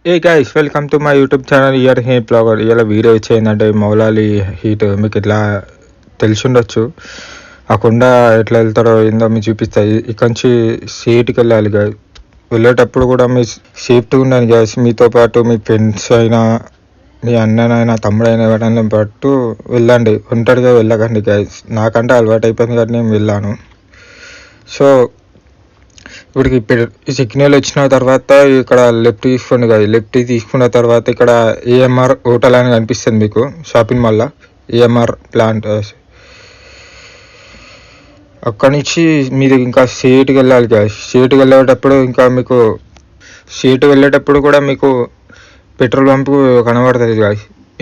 A guys welcome to my YouTube channel year he blogger. ఇలా video వచ్చేందంటే Moula Ali heat మీకు ఇట్లా తెలిసి ఉండొచ్చు. ఆ కొండ ఎట్లా వెళ్తారో ఏందో మీకు చూపిస్తాయి. ఇక్కడ నుంచి సీట్కి వెళ్ళాలి గాయస్. వెళ్ళేటప్పుడు కూడా మీ సేఫ్టీగా ఉండాలి గాయస్. మీతో పాటు మీ ఫ్రెండ్స్ అయినా మీ అన్ననైనా తమ్ముడైనా ఎవరైనా పట్టు వెళ్ళండి, ఒంటరిగా వెళ్ళకండి గాయస్. నాకంటే అలవాటు అయిపోయింది కాబట్టి నేను వెళ్ళాను. సో ఇప్పుడు సిగ్నల్ వచ్చిన తర్వాత ఇక్కడ లెఫ్ట్ తీసుకోండి కదా. లెఫ్ట్ తీసుకున్న తర్వాత ఇక్కడ ఏఎంఆర్ హోటల్ అని కనిపిస్తుంది మీకు షాపింగ్ మాల్లో. ఏఎంఆర్ ప్లాంట్ అక్కడి నుంచి మీరు ఇంకా స్ట్రెయిట్కి వెళ్ళాలి కదా. స్ట్రెయిట్కి వెళ్ళేటప్పుడు ఇంకా మీకు వెళ్ళేటప్పుడు కూడా మీకు పెట్రోల్ పంపు కనబడుతుంది కదా,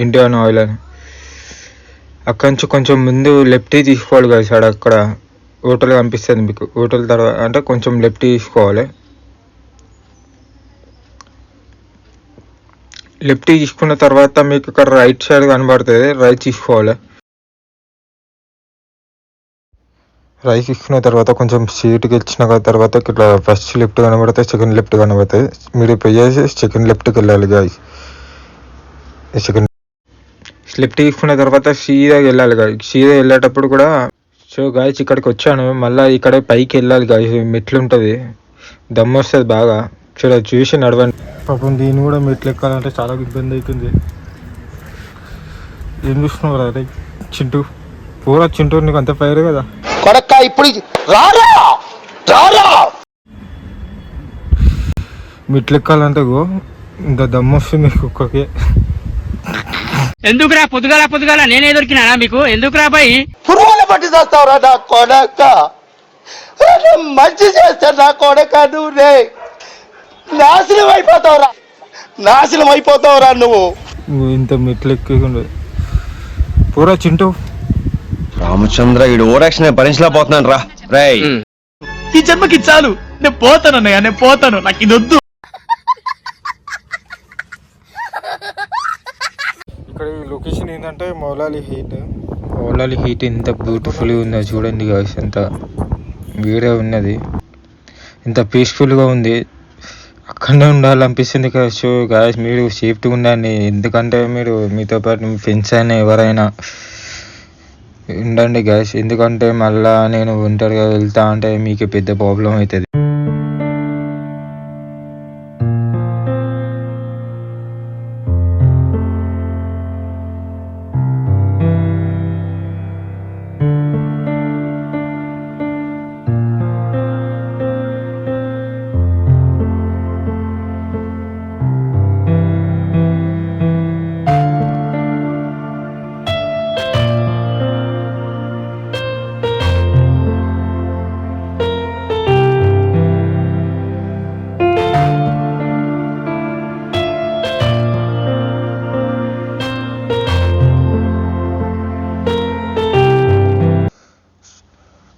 ఇండియన్ ఆయిల్ అని. అక్కడి నుంచి కొంచెం ముందు లెఫ్ట్ తీసుకోవాలి కదా సార్. అక్కడ హోటల్ కనిపిస్తుంది మీకు. హోటల్ తర్వాత అంటే కొంచెం లెఫ్ట్ తీసుకోవాలి. లెఫ్ట్ తీసుకున్న తర్వాత మీకు ఇక్కడ రైట్ సైడ్ కనబడుతుంది, రైట్ తీసుకోవాలి. రైట్ తీసుకున్న తర్వాత కొంచెం సీట్కి వచ్చిన తర్వాత ఇక్కడ ఫస్ట్ లెఫ్ట్ కనబడుతుంది, సెకండ్ లెఫ్ట్ కనబడుతుంది. మీరు పోయేసి సెకండ్ లెఫ్ట్కి వెళ్ళాలి గాయస్. సెకండ్ లెఫ్ట్ తీసుకున్న తర్వాత సీదా వెళ్ళాలి గాయస్. సీదా వెళ్ళేటప్పుడు కూడా సో గాయస్ ఇక్కడికి వచ్చాను. మళ్ళీ ఇక్కడ పైకి వెళ్ళాలి గాయస్. మెట్లు ఉంటుంది, దమ్ము వస్తుంది బాగా. చూసి నడవండి. పాపం దీన్ని కూడా మెట్లు ఎక్కాలంటే చాలా ఇబ్బంది అవుతుంది. ఏం చూస్తున్నావు రా చింటూ? పూరా చింటూ నీకు అంత ఫైర్ కదా కొడక్క. ఇప్పుడు మెట్లు ఎక్కాలంటే ఇంత దమ్ము వస్తుంది కుక్కకి. ఎందుకురా పొద్దుగాల నేనే దొరికినా మీకు? ఎందుకురా బాయ్ పురుగులు పట్టి చేస్తావురా నా కొడక? మంచి చేస్తా నా కొడక. నువ్వు నాశనం అయిపోతావురా నువ్వు. ఇంత మెట్లు ఎక్కకుండా పూరా చింటూ. రామచంద్ర ఈ ఓరాక్షన్ భరించలేకపోతున్నాను రా. రేయ్ ఈ జన్మకి చాలు, నేను పోతాను అన్నయ్య, నేను పోతాను, నాకు ఇది వద్దు. ఇక్కడ ఈ లొకేషన్ ఏంటంటే మౌలాలి హీట్ ఎంత బ్యూటిఫుల్గా ఉందో చూడండి గాయస్. ఎంత వేరే ఉన్నది, ఎంత పీస్ఫుల్గా ఉంది. అక్కడనే ఉండాలనిపిస్తుంది కదా. సో గాయస్ మీరు సేఫ్టీగా ఉండండి. ఎందుకంటే మీరు మీతో పాటు మీ ఫ్రెండ్స్ అయినా ఎవరైనా ఉండండి గాయస్. ఎందుకంటే మళ్ళీ నేను ఒంటరిగా వెళ్తా అంటే మీకు పెద్ద ప్రాబ్లం అవుతుంది.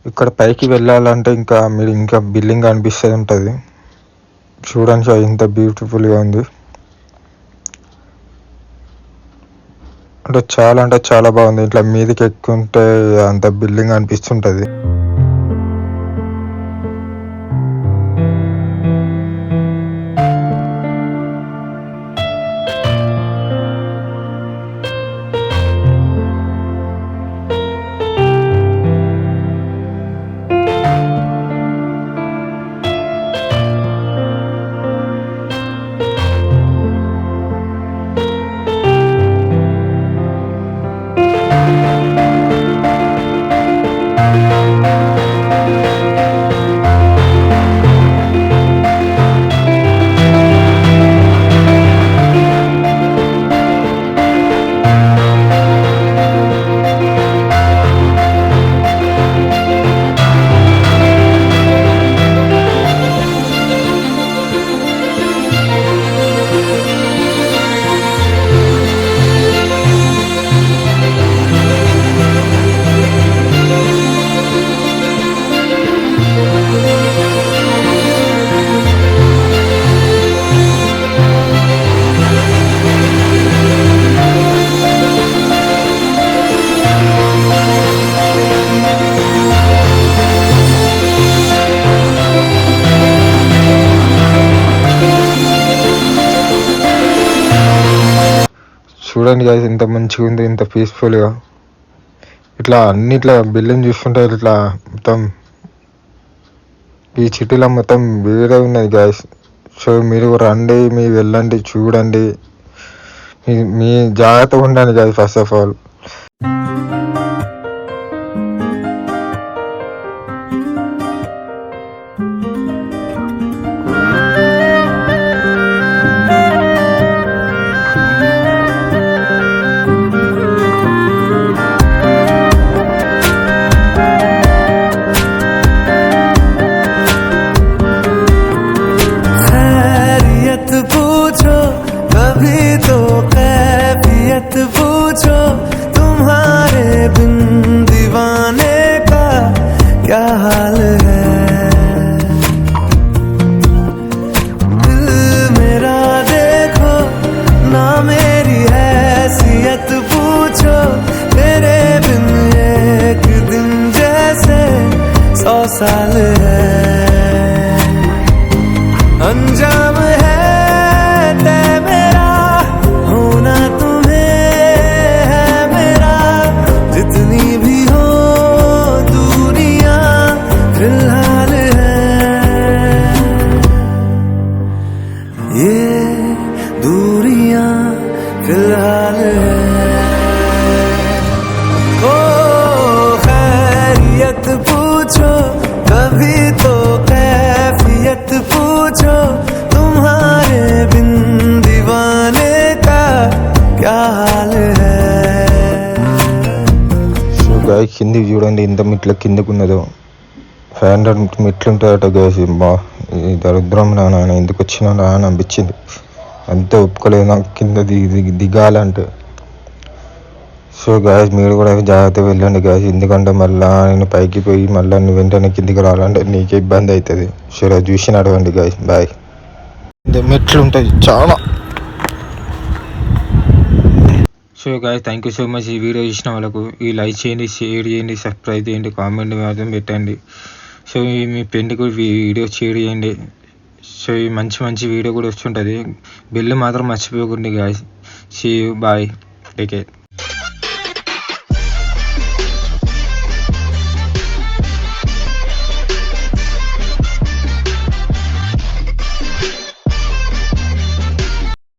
ఇక్కడ పైకి వెళ్ళాలంటే మీరు ఇంకా బిల్డింగ్ కనిపిస్తుంది ఉంటుంది చూడండి. ఎంత బ్యూటిఫుల్గా ఉంది అంటే చాలా బాగుంది. ఇట్లా మీదకి ఎక్కుంటే అంత బిల్డింగ్ అనిపిస్తుంటుంది. చూడండి గాయస్ ఎంత మంచిగా ఉంది, ఎంత పీస్ఫుల్గా. ఇట్లా అన్నిట్లా బిల్డింగ్ చూస్తుంటే ఇట్లా మొత్తం ఈ సిటీలో మొత్తం వేరే ఉన్నది గాయస్. సో మీరు రండి, మీరు వెళ్ళండి, చూడండి, మీ జాగ్రత్తగా ఉండండి గాయస్. ఫస్ట్ ఆఫ్ ఆల్ पूछो कभी तो कैफियत पूछो, तुम्हारे बिन दीवाने का क्या हाल है। दिल मेरा देखो ना मेरी हैसियत पूछो, तेरे बिन एक दिन जैसे 100 साल है। अंजाम है तय मेरा, होना तुम्हें है मेरा, जितनी भी हो दूरियां फिलहाल है। ये दूरियां फिलहाल है। ओ खैरियत पूछो कभी तो कैफियत पूछो, तुम्हारे बिन दीवाने का क्या हाल है। సో గాయస్ కిందికి చూడండి ఎంత మెట్ల కిందకు ఉన్నదో. 500 మెట్లు ఉంటాయట గాయస్. ఈ దరిద్రం నాన్న ఎందుకు వచ్చినా అని అనిపించింది. అంతే ఒప్పుకోలేదు నాకు కింద దిగాలంటే. సో గాయస్ మీరు కూడా జాగ్రత్తగా వెళ్ళండి గాయస్, ఎందుకంటే మళ్ళీ నేను పైకి పోయి మళ్ళీ నువ్వు వెంటనే కిందికి రావాలంటే నీకు ఇబ్బంది అవుతుంది. సో అది చూసి నడవండి గాయస్. బాయ్. మెట్లు ఉంటుంది చాలా. So guys thank you so much. ఈ వీడియో చూసిన వాళ్ళకు ఈ లైక్ చేయండి, షేర్ చేయండి, సబ్స్క్రైబ్ చేయండి, కామెంట్ మాత్రం పెట్టండి. సో మీ ఫ్రెండ్కి వీడియో షేర్ చేయండి. సో ఈ మంచి వీడియో కూడా వస్తుంటుంది. బెల్ మాత్రం మర్చిపోకండి guys. See you, bye, take care.